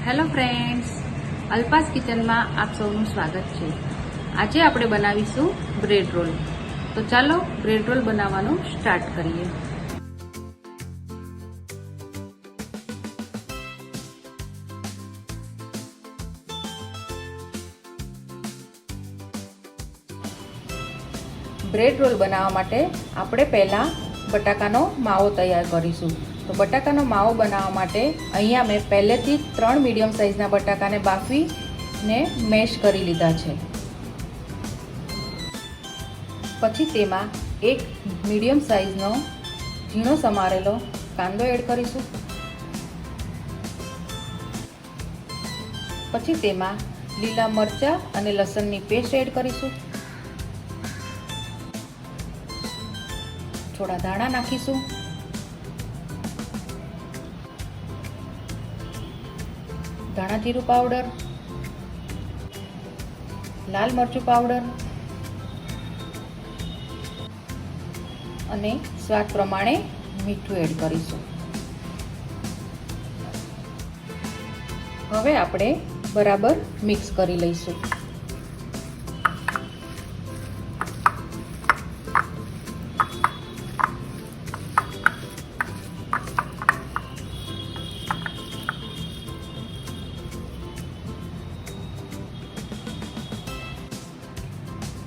Hello friends, Alpa's કિચનમાં આપ સૌનું સ્વાગત છે। આજે આપણે બનાવીશું બ્રેડ રોલ। તો ચાલો બ્રેડ રોલ બનાવવાનું સ્ટાર્ટ કરીએ। બ્રેડ રોલ બનાવવા માટે આપણે પહેલા બટાકાનો માવો તૈયાર કરીશું। તો બટાકાનો માવો બનાવવા માટે અહીંયા મેં પહેલેથી 3 મીડિયમ સાઇઝના બટાકાને બાફીને મેશ કરી લીધા છે। પછી તેમાં એક મીડિયમ સાઇઝનો ઝીણો સમારેલો કાંદો એડ કરીશું। પછી તેમાં લીલા મરચાં અને લસણની પેસ્ટ એડ કરીશું। થોડા ધાણા નાખીશું। ધાણા જીરું પાવડર, લાલ મરચું પાવડર અને સ્વાદ પ્રમાણે મીઠું એડ કરીશું। હવે આપણે બરાબર મિક્સ કરી લઈશું।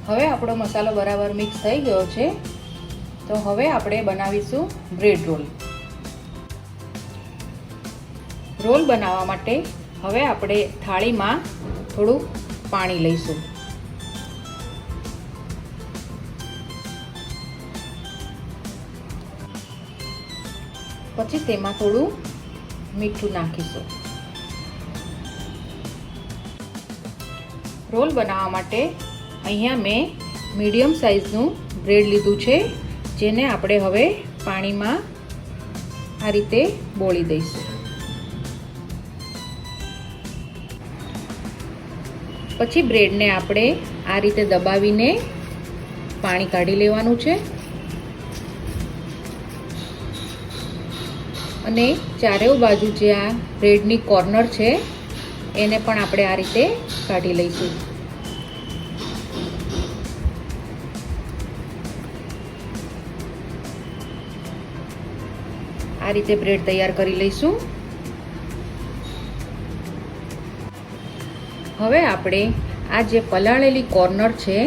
હવે આપણો મસાલો બરાબર મિક્સ થઈ ગયો છે। તો હવે આપણે બનાવીશું બ્રેડ રોલ। રોલ બનાવવા માટે હવે આપણે થાળીમાં થોડું પાણી લઈશું। પછી તેમાં થોડું મીઠું નાખીશું। રોલ બનાવવા માટે અહીંયા મેં મીડિયમ સાઇઝનું બ્રેડ લીધું છે, જેને આપણે હવે પાણીમાં આ રીતે બોળી દઈશું। પછી બ્રેડને આપણે આ રીતે દબાવીને પાણી કાઢી લેવાનું છે અને ચારેય બાજુ જે આ બ્રેડની કોર્નર છે એને પણ આપણે આ રીતે કાઢી લઈશું। આ રીતે બ્રેડ તૈયાર કરી લઈશું। હવે આપણે આ જે પલાળેલી કોર્નર છે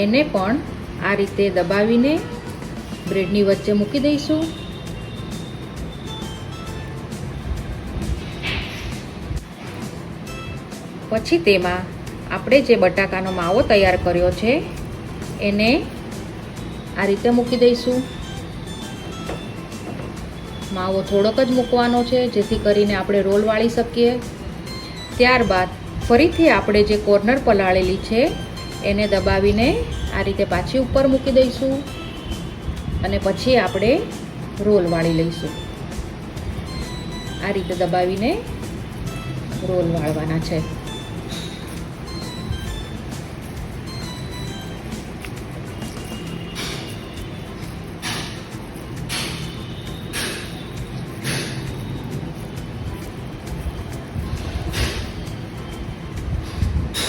એને પણ આ રીતે દબાવીને બ્રેડની વચ્ચે મૂકી દઈશું। પછી તેમાં આપણે જે બટાકાનો માવો તૈયાર કર્યો છે એને આ રીતે મૂકી દઈશું। માવો થોડોક જ મૂકવાનો છે, જેથી કરીને આપણે રોલ વાળી શકીએ। ત્યારબાદ ફરીથી આપણે જે કોર્નર પલાળેલી છે એને દબાવીને આ રીતે પાછી ઉપર મૂકી દઈશું અને પછી આપણે રોલ વાળી લઈશું। આ રીતે દબાવીને રોલ વાળવાના છે।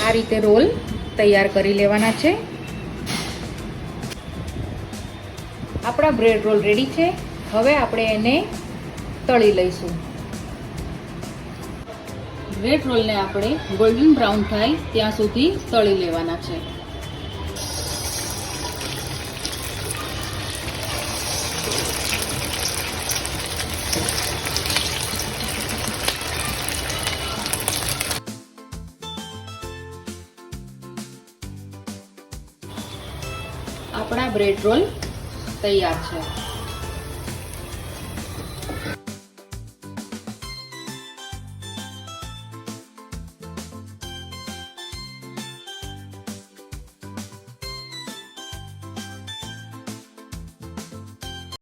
આ રીતે રોલ તૈયાર કરી લેવાના છે। આપણા બ્રેડ રોલ રેડી છે। હવે આપણે એને તળી લઈશું। બ્રેડ રોલને આપણે ગોલ્ડન બ્રાઉન થાય ત્યાં સુધી તળી લેવાના છે। આપણા બ્રેડ રોલ તૈયાર છે।